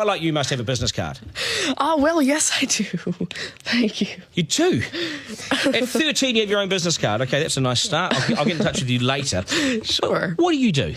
I like you must have a business card. Well, yes, I do. Thank you. You do? At 13, you have your own business card. Okay, that's a nice start. I'll get in touch with you later. Sure. What do you do?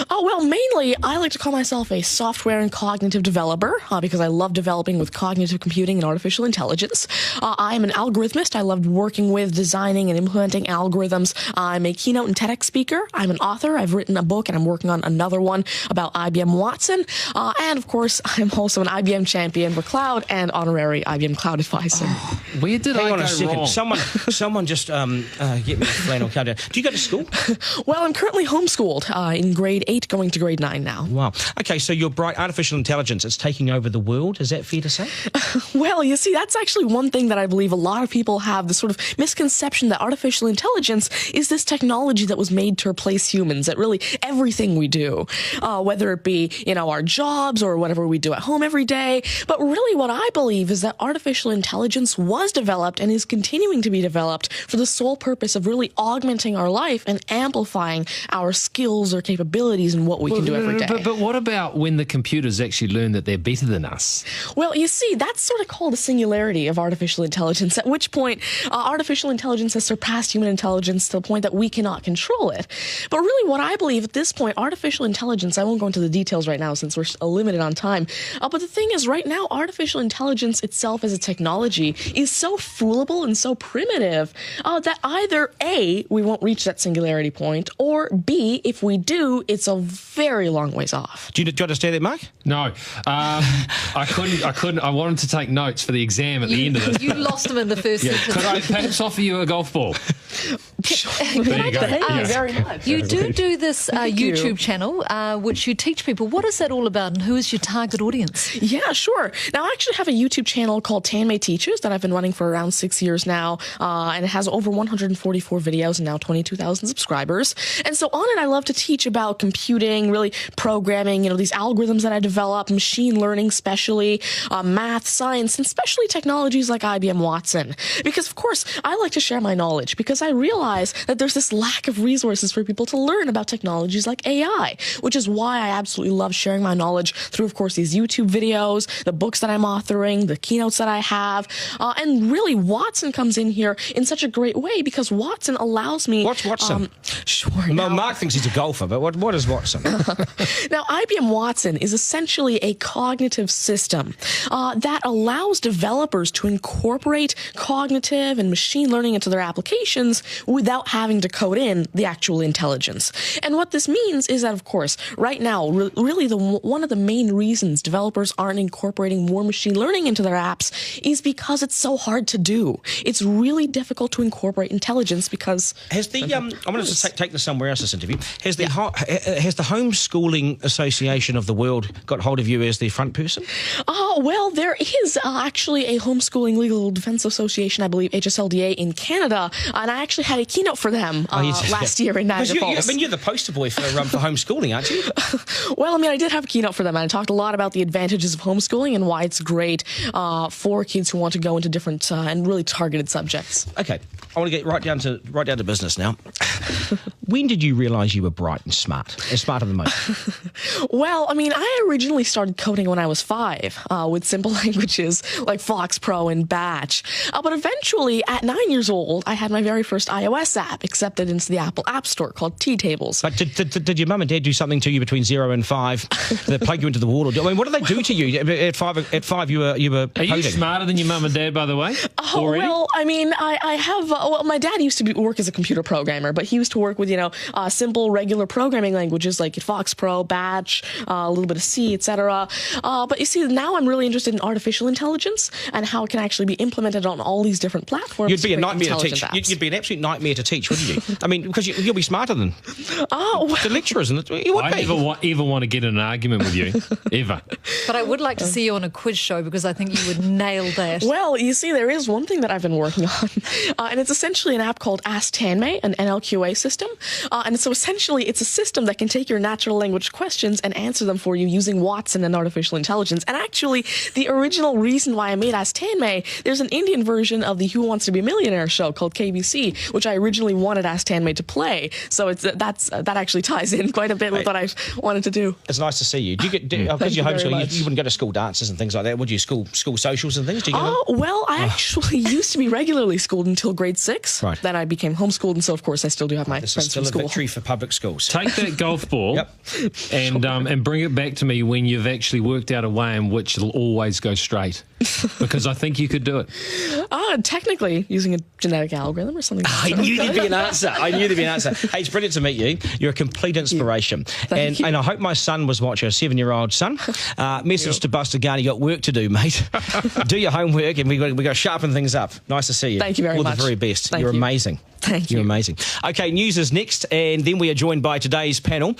Well, mainly, I like to call myself a software and cognitive developer because I love developing with cognitive computing and artificial intelligence. I'm an algorithmist. I love working with, designing, and implementing algorithms. I'm a keynote and TEDx speaker. I'm an author. I've written a book, and I'm working on another one about IBM Watson. And, of course, I'm also an IBM champion for cloud and honorary IBM cloud advisor. Oh, where did Hang I on go a second. wrong? Someone just get me a flannel countdown. Do you go to school? Well, I'm currently homeschooled in grade 8, going to grade 9 now. Wow. Okay, so you're bright. Artificial intelligence, it's taking over the world. Is that fair to say? Well, you see, that's actually one thing that I believe a lot of people have, this sort of misconception that artificial intelligence is this technology that was made to replace humans at really everything we do, whether it be, our jobs or whatever we do at home every day. But really what I believe is that artificial intelligence was developed and is continuing to be developed for the sole purpose of really augmenting our life and amplifying our skills or capabilities and what we can do every day. But what about when the computers actually learn that they're better than us? Well, you see, that's sort of called a singularity of artificial intelligence, at which point artificial intelligence has surpassed human intelligence to the point that we cannot control it. But really what I believe at this point, artificial intelligence, I won't go into the details right now since we're limited on time, but the thing is right now, artificial intelligence itself as a technology is so foolable and so primitive that either A, we won't reach that singularity point, or B, if we do, it's a very long ways off. Do you understand that, Mark? No. I couldn't. I wanted to take notes for the exam at the end of this. You lost him in the first sentence. Could I perhaps offer you a golf ball? There you go. Thank you very much. You do this YouTube channel, which you teach people. What is that all about, and who is your target audience? Yeah, sure. Now, I actually have a YouTube channel called Tanmay Teaches that I've been running for around 6 years now, and it has over 144 videos and now 22,000 subscribers. And so on it, I love to teach about computing, really programming, these algorithms that I develop, machine learning especially, math, science, and especially technologies like IBM Watson. Because, of course, I like to share my knowledge because I realize that there's this lack of resources for people to learn about technologies like AI, which is why I absolutely love sharing my knowledge through, of course, these YouTube videos, the books that I'm authoring, the keynotes that I have, and really Watson comes in here in such a great way because Watson allows me... What's Watson? Sure. Well, Mark thinks he's a golfer, but what is Watson? Now, IBM Watson is essentially a cognitive system that allows developers to incorporate cognitive and machine learning into their applications without having to code in the actual intelligence. And what this means is that, of course, right now, really one of the main reasons developers aren't incorporating more machine learning into their apps is because it's so hard to do. It's really difficult to incorporate intelligence because... Has the I wanted to take this somewhere else, this interview. Has the Homeschooling Association of the World got hold of you as the front person? Well, there is actually a Homeschooling Legal Defense Association, I believe, HSLDA, in Canada, and I actually had a keynote for them last year in Niagara Falls. You're the poster boy for homeschooling, aren't you? Well, I did have a keynote for them, and I talked a lot about the advantages of homeschooling and why it's great for kids who want to go into different and really targeted subjects. Okay, I want to get right down to business now. When did you realise you were bright and smart, and smarter than most? Well, I originally started coding when I was 5 with simple languages like Fox Pro and Batch. But eventually, at 9 years old, I had my very first iOS app accepted into the Apple App Store called T-Tables. But did your mum and dad do something to you between 0 and 5 that plug you into the wall? What did they do to you at 5? At 5, you were coding. Are you smarter than your mum and dad, by the way? Already? Well, I have. My dad used to work as a computer programmer, but he used to work with simple regular programming languages like Fox Pro, Batch, a little bit of C, etc. But you see, now I'm really interested in artificial intelligence and how it can actually be implemented on all these different platforms. You'd be a nightmare to teach. You'd be an absolute nightmare to teach, wouldn't you? Because you'll be smarter than the lecturers. You would I never even want to get in an argument with you, ever. But I would like to see you on a quiz show because I think you would nail that. Well, you see, there is one thing that I've been working on, and it's essentially an app called Ask Tanmay, an NLQA system. And so essentially, it's a system that can take your natural language questions and answer them for you using Watson and artificial intelligence. And actually, the original reason why I made Ask Tanmay, there's an Indian version of the Who Wants to Be a Millionaire show called KBC, which I originally wanted Ask Tanmay to play. So that actually ties in quite a bit with what I wanted to do. It's nice to see you. Do you get because you're homeschooling? You wouldn't go to school dances and things like that, would you? School socials and things. Do you get well, I actually used to be regularly schooled until grade 6. Right. Then I became homeschooled, and so of course I still do have my This friends is still from a school. victory for public schools. Take that golf ball Yep. and bring it back to me when you've actually worked out a way in which it'll always go straight. Because I think you could do it. Technically, using a genetic algorithm or something. I knew there'd be an answer. Hey, it's brilliant to meet you. You're a complete inspiration. Thank you. And I hope my son was watching, a 7-year-old son. Message to Buster Garner, you got work to do, mate. Do your homework, and we got to sharpen things up. Nice to see you. Thank you very much. much. All the very best. Thank You're you. amazing. Thank you. You're amazing. Okay, news is next, and then we are joined by today's panel,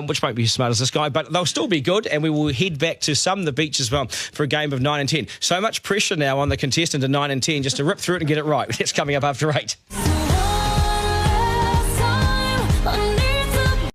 which won't be as smart as this guy, but they'll still be good, and we will head back to the beach as well for a game of 9 and 10. So much pressure now on the contestant at 9 and 10 just to rip through it and get it right. That's coming up after 8.